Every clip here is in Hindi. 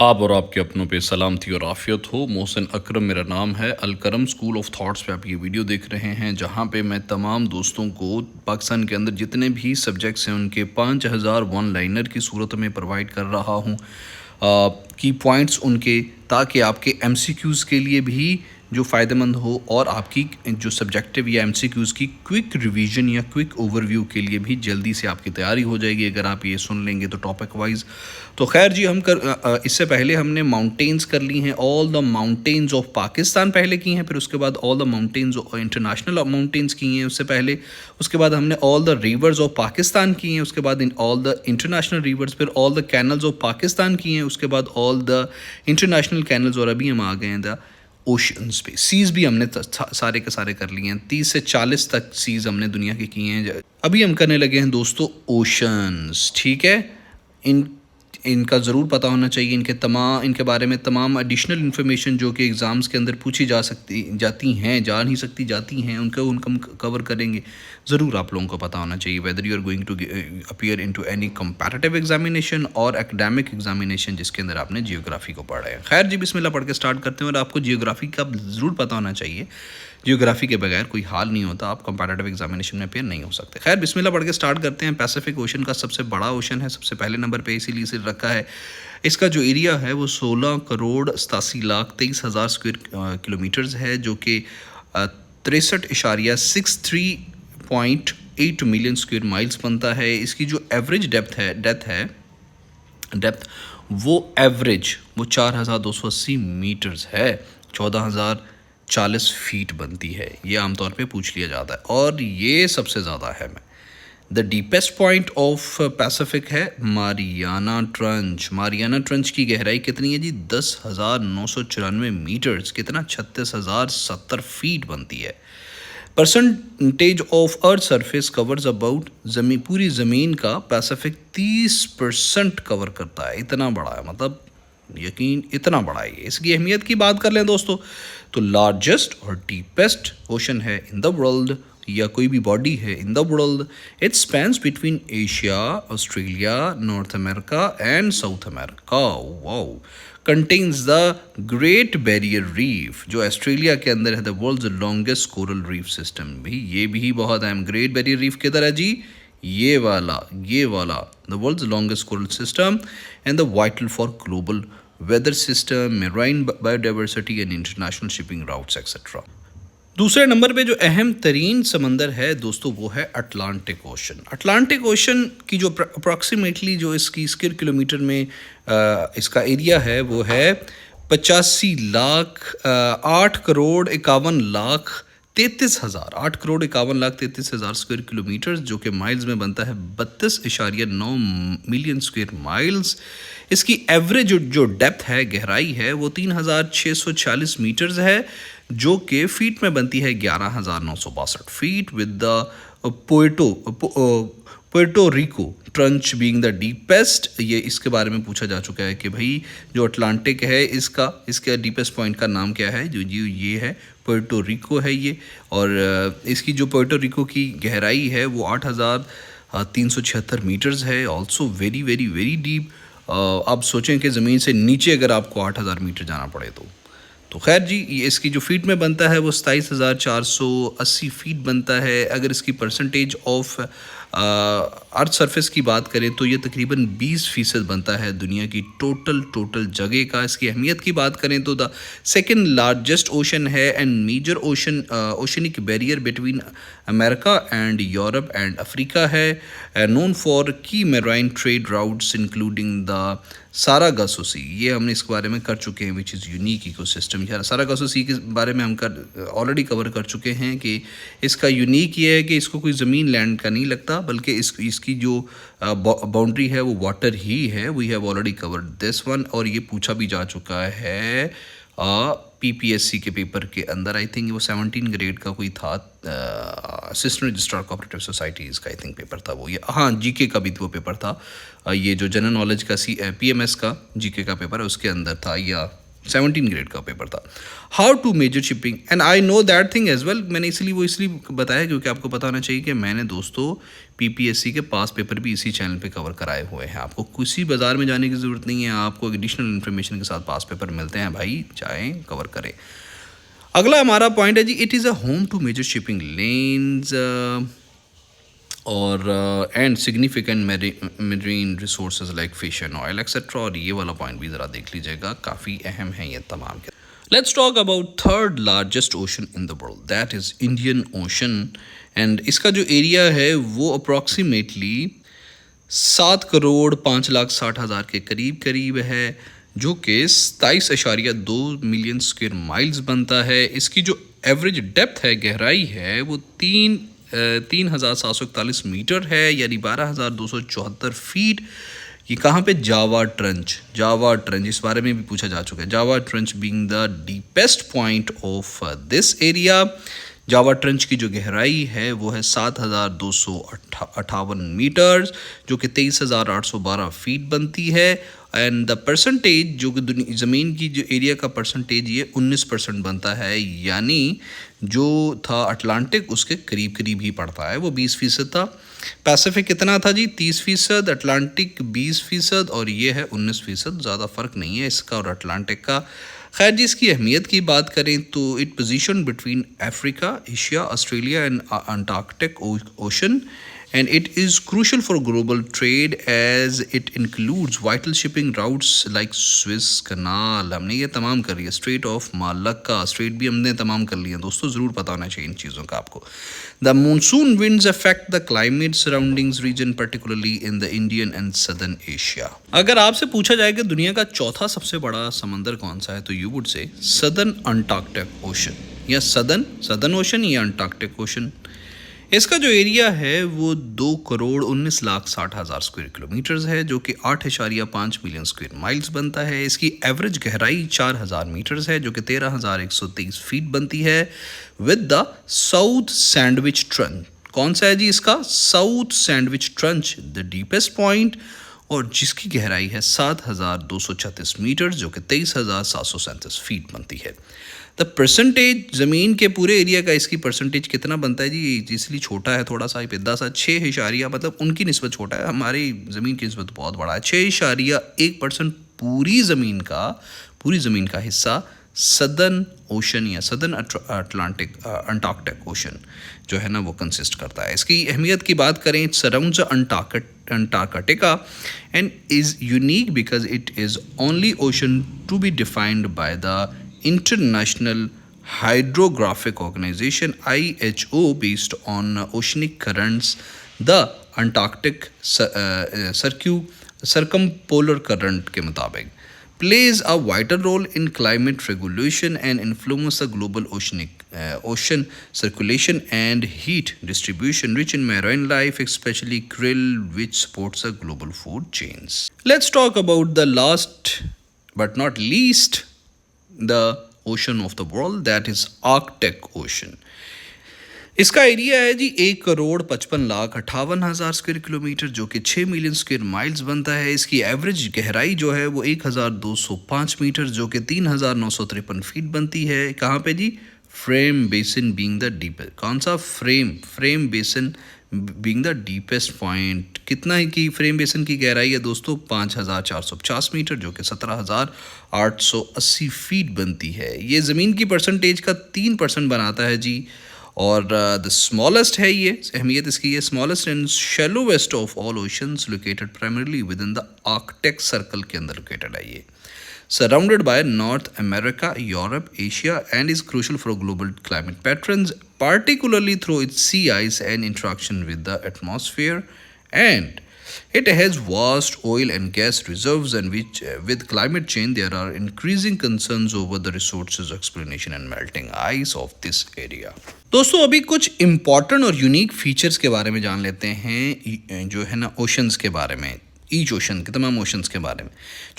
आप और आपके अपनों पे सलामती और आफ़ियत हो। मोहसिन अकरम मेरा नाम है। अलकरम स्कूल ऑफ थॉट्स पे आप ये वीडियो देख रहे हैं, जहाँ पे मैं तमाम दोस्तों को पाकिस्तान के अंदर जितने भी सब्जेक्ट्स हैं उनके 5000 वन लाइनर की सूरत में प्रोवाइड कर रहा हूँ। की पॉइंट्स उनके, ताकि आपके एमसीक्यूज़ के लिए भी जो फ़ायदेमंद हो और आपकी जो सब्जेक्टिव या एमसीक्यूज़ की क्विक रिवीजन या क्विक ओवरव्यू के लिए भी जल्दी से आपकी तैयारी हो जाएगी अगर आप ये सुन लेंगे तो टॉपिक वाइज। तो खैर जी, इससे पहले हमने माउंटेन्स कर ली हैं। All the mountains of Pakistan पहले की हैं, फिर उसके बाद all the mountains international mountains की हैं उससे पहले। उसके बाद हमने all the reverse of Pakistan की हैं, उसके बाद ऑल द इंटरनेशनल रिवर्स, फिर all the canals of Pakistan की हैं, उसके बाद ऑल द इंटरनेशनल कैनल्स, और अभी हम आ गए हैं द ओशंस पे। सीज़ भी हमने सारे के सारे कर लिए हैं। 30 से 40 तक सीज़ हमने दुनिया के किए हैं। अभी हम करने लगे हैं दोस्तों ओशंस। ठीक है, इन इनका ज़रूर पता होना चाहिए। इनके बारे में तमाम एडिशनल इन्फॉर्मेशन जो कि एग्ज़ाम्स के अंदर पूछी जाती हैं, उनको हम कवर करेंगे। ज़रूर आप लोगों को पता होना चाहिए, whether you are going to appear into any comparative examination और एकेडमिक एग्जामिनेशन जिसके अंदर आपने जियोग्राफी को पढ़ा है। खैर जी, बिस्मिल्लाह पढ़ के स्टार्ट करते हैं। और आपको जियोग्राफी का ज़रूर पता होना चाहिए। जियोग्राफी के बगैर कोई हाल नहीं होता, आप कंपैरेटिव एग्जामिनेशन में अपेयर नहीं हो सकते। खैर बिस्मिल्लाह पढ़ के स्टार्ट करते हैं। पैसिफिक ओशन का सबसे बड़ा ओशन है, सबसे पहले नंबर पे इसीलिए इसे रखा है। इसका जो एरिया है वो 16,87,23,000 स्क्वायर किलोमीटर्स है, जो कि 63.63.8 मिलियन स्क्वायर माइल्स बनता है। इसकी जो एवरेज डेप्थ वो एवरेज वो 4,280 मीटर्स है, 14,040 फीट बनती है। ये आमतौर पे पूछ लिया जाता है, और ये सबसे ज़्यादा है। The deepest point of Pacific है मारियाना ट्रंच। मारियाना ट्रंच की गहराई कितनी है जी? 10,994 मीटर्स, कितना 36,070 फीट बनती है। Percentage of earth surface covers about पूरी ज़मीन का पैसिफिक 30% कवर करता है। इतना बड़ा है, मतलब यकीन इतना बड़ा है। इसकी अहमियत की बात कर लें दोस्तों, तो लार्जेस्ट और डीपेस्ट ओशन है इन द वर्ल्ड, या कोई भी बॉडी है in the world. It spans between Asia, Australia, North America and South America. Wow. Contains the great barrier reef, जो ऑस्ट्रेलिया के अंदर है, the world's longest coral reef system. भी ये भी बहुत अहम। ग्रेट बैरियर रीफ किधर है जी? ये वाला the world's longest coral system and the vital for global weather system, marine biodiversity and international shipping routes etcetera. दूसरे नंबर पे जो अहम तरीन समंदर है दोस्तों वो है अटलांटिक ओशन। अटलांटिक ओशन की जो अप्रॉक्सीमेटली जो इसकी स्क्वायर किलोमीटर में इसका एरिया है वो है 8,51,33,000 स्क्वायर किलोमीटर, जो कि माइल्स में बनता है 32.9 मिलियन स्क्वायर माइल्स। इसकी एवरेज जो डेप्थ है, गहराई है, वो 3,640 मीटर्स है, जो कि फीट में बनती है 11,962 feet, with the Puerto Rico trench being the deepest. ये इसके बारे में पूछा जा चुका है कि भाई जो अटलांटिक है इसका डीपेस्ट पॉइंट का नाम क्या है, जो जी ये है पोर्टो रिको है ये। और इसकी जो पोर्टो रिको की गहराई है वो 8,376 मीटर्स है, also very very very deep. आप सोचें कि ज़मीन से नीचे अगर आपको 8,000 मीटर जाना पड़े तो खैर जी, ये इसकी जो फीट में बनता है वो 27,480 फीट बनता है। अगर इसकी परसेंटेज ऑफ अर्थ सरफेस की बात करें तो ये तकरीबन 20% बनता है दुनिया की टोटल जगह का। इसकी अहमियत की बात करें तो द सेकंड लार्जेस्ट ओशन है and major oceanic barrier between America and Europe and Africa है, known for key marine trade routes including the Sargasso Sea. ये हमने इसके बारे में कर चुके हैं, which is unique ecosystem. Sargasso Sea के बारे में हम ऑलरेडी कवर कर चुके हैं कि इसका यूनिक ये है कि इसको कोई ज़मीन लैंड का नहीं लगता, बल्कि इसकी जो बाउंड्री है वो वाटर ही है। We have already covered this one, और ये पूछा भी जा चुका है पीपीएससी के पेपर के अंदर। आई थिंक वो 17 ग्रेड का कोई था, असिस्टेंट रजिस्ट्रार कोऑपरेटिव सोसाइटीज़ का आई थिंक पेपर था वो। ये हाँ, जीके का भी वो पेपर था। ये जो जनरल नॉलेज का पीएमएस का जीके का पेपर है उसके अंदर था, या 17 ग्रेड का पेपर था। How to major shipping, and I know that thing as well. मैंने इसलिए बताया क्योंकि आपको पता होना चाहिए कि मैंने दोस्तों पीपीएससी के पास पेपर भी इसी चैनल पे कवर कराए हुए हैं। आपको किसी बाज़ार में जाने की ज़रूरत नहीं है, आपको एडिशनल इन्फॉर्मेशन के साथ पास पेपर मिलते हैं भाई, चाहे कवर करें। अगला हमारा पॉइंट है जी, it is a home to major shipping lanes और and significant marine resources like fish and oil etcetera. और ये वाला पॉइंट भी ज़रा देख लीजिएगा, काफ़ी अहम है ये तमाम के। Let's talk about third largest ocean in the world, that is Indian ocean. And इसका जो एरिया है वो अप्रॉक्सीमेटली 7,05,60,000 के करीब है, जो कि 27.2 मिलियन स्क्वायर माइल्स बनता है। इसकी जो एवरेज डेप्थ है, गहराई है, वो 3,741 मीटर है, यानी 12,274 फीट। ये कहाँ पे? जावा ट्रंच इस बारे में भी पूछा जा चुका है। Java trench being the deepest point of this area. Java trench की जो गहराई है वो है 7,258 मीटर्स, जो कि 23,812 फीट बनती है। एंड द परसेंटेज जो कि ज़मीन की जो एरिया का परसेंटेज ये 19% बनता है, यानी जो था अटलांटिक उसके करीब ही पड़ता है, वो 20% था। पैसिफिक कितना था जी? 30%, अटलांटिक 20%, और ये है 19%। ज़्यादा फ़र्क नहीं है इसका और अटलांटिक का। खैर जी, इसकी अहमियत की बात करें तो it position between Africa, Asia, Australia and Antarctic ocean, and it is crucial for global trade as it includes vital shipping routes like Suez Canal। हमने ये तमाम कर लिया। स्ट्रेट ऑफ मालक्का स्ट्रेट भी हमने तमाम कर लिया दोस्तों, ज़रूर पता होना चाहिए इन चीज़ों का आपको। The monsoon winds affect the climate surroundings region particularly in the Indian and Southern Asia। अगर आपसे पूछा जाए कि दुनिया का चौथा सबसे बड़ा समंदर कौन सा है, तो you would say southern Antarctic ocean, या सदर्न ओशन या अंटार्कटिक ओशन। इसका जो एरिया है वो 2,19,60,000 स्क्वायर किलोमीटर्स है, जो कि 8.5 मिलियन स्क्वायर माइल्स बनता है। इसकी एवरेज गहराई 4,000 मीटर्स है, जो कि 13,123 फीट बनती है, with the south sandwich trench. कौन सा है जी? इसका south sandwich trench the deepest point, और जिसकी गहराई है 7,236 मीटर्स, जो कि 23,737 फीट बनती है। द परसेंटेज ज़मीन के पूरे एरिया का इसकी परसेंटेज कितना बनता है जी? इसलिए छोटा है थोड़ा सा, पिद्दा सा, 6 मतलब उनकी निस्बत छोटा है, हमारी ज़मीन की निस्बत बहुत बड़ा है। 6.1% पूरी ज़मीन का हिस्सा सदर्न ओशन या सदर्न अंटार्कटिक ओशन जो है ना वो कंसिस्ट करता है। इसकी अहमियत की बात करें, it surrounds Antarctica and is unique because it is only ocean to be defined by the International Hydrographic Organization IHO based on oceanic currents. The Antarctic circumpolar current के मुताबिक plays a vital role in climate regulation and influence the global ocean circulation and heat distribution, rich in marine life, especially krill, which supports the global food chains. Let's talk about the last but not least, the ocean of the world, that is Arctic Ocean। इसका एरिया है जी 1,55,58,000 स्क्वायर किलोमीटर, जो कि 6 मिलियन स्क्वायर माइल्स बनता है। इसकी एवरेज गहराई जो है वो 1,205 मीटर, जो कि 3,953 फीट बनती है। कहाँ पे जी? Fram basin being the deepest. कौन सा? Fram basin being the deepest point. कितना है कि फ्रेम बेसिन की गहराई है दोस्तों? 5,450 मीटर, जो कि 17,880 फीट बनती है। ये ज़मीन की परसेंटेज का 3% बनाता है जी। और द स्मॉलेस्ट है ये, अहमियत इसकी है, smallest and shallowest of all oceans, located primarily within the Arctic circle के अंदर लोकेटेड है ये। Surrounded by North America, Europe, Asia, and is crucial for global climate patterns, particularly through its sea ice and interaction with the atmosphere. And it has vast oil and gas reserves, and which, with climate change, there are increasing concerns over the resources exploitation and melting ice of this area. दोस्तों अभी कुछ इम्पॉर्टेंट और यूनिक फीचर्स के बारे में जान लेते हैं, जो है ना ओशंस के बारे में, ईच ओशन के, तमाम ओशंस के बारे में।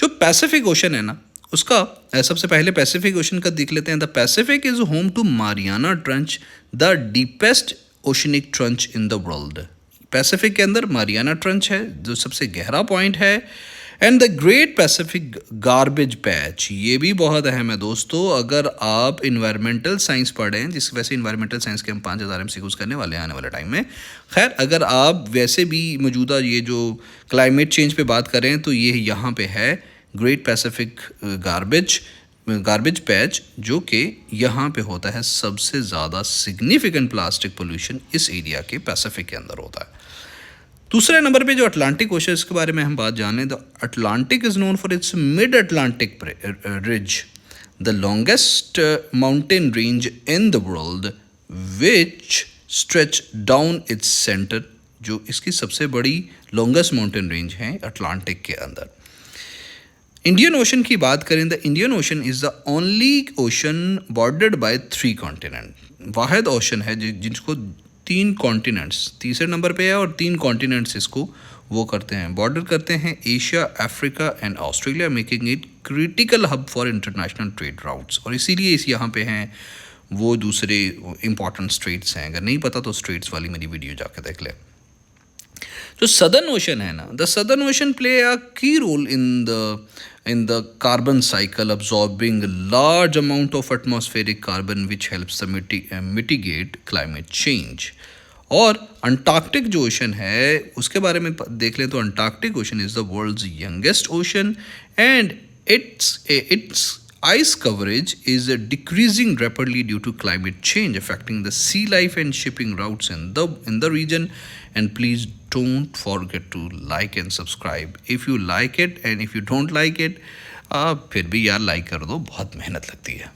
जो पैसिफिक ओशन है ना, उसका सबसे पहले पैसिफिक ओशन का देख लेते हैं। The Pacific is home to Mariana trench, the deepest oceanic trench in the world. Pacific के अंदर मारियाना ट्रंच है जो सबसे गहरा पॉइंट है, and the great Pacific garbage patch, ये भी बहुत अहम है दोस्तों। अगर आप इन्वायरमेंटल साइंस पढ़ें, जिस वैसे इन्वायरमेंटल साइंस के हम 5000 MCQs करने वाले हैं आने वाले टाइम में, खैर अगर आप वैसे भी मौजूदा ये जो क्लाइमेट चेंज पे बात करें तो ये यहाँ पे है ग्रेट पैसिफिक गार्बेज पैच, जो कि यहाँ पे होता है सबसे ज़्यादा सिग्निफिकेंट प्लास्टिक पोल्यूशन इस एरिया के पैसिफिक के अंदर होता है। दूसरे नंबर पे जो अटलांटिक ओशन, इसके बारे में हम बात जानें तो Atlantic is known for its mid Atlantic ridge, the longest mountain range in the world which stretch down its centre, जो इसकी सबसे बड़ी लॉन्गेस्ट माउंटेन रेंज है अटलांटिक के अंदर। इंडियन ओशन की बात करें, the Indian ocean is the only ocean bordered by 3 continent, वाहिद ओशन है जिसको 3 कॉन्टिनेंट्स, तीसरे नंबर पे है, और 3 कॉन्टिनेंट्स इसको वो करते हैं, बॉर्डर करते हैं, Asia, Africa and Australia, making it critical hub for international trade routes. और इसीलिए इस यहाँ पे हैं वो दूसरे इंपॉर्टेंट स्ट्रेट्स हैं, अगर नहीं पता तो स्ट्रेट्स वाली मेरी वीडियो जाकर देख ले। जो सदर्न ओशन है ना, the southern ocean play a की role in the carbon cycle, absorbing a large amount of atmospheric carbon which helps the mitigate climate change। और अंटार्कटिक जो ओशन है उसके बारे में देख लें तो Antarctic ocean is the world's youngest ocean and its ice coverage is decreasing rapidly due to climate change, affecting the sea life and shipping routes in the region. And please don't forget to like and subscribe if you like it, and if you don't like it, फिर भी यार लाइक कर दो, बहुत मेहनत लगती है।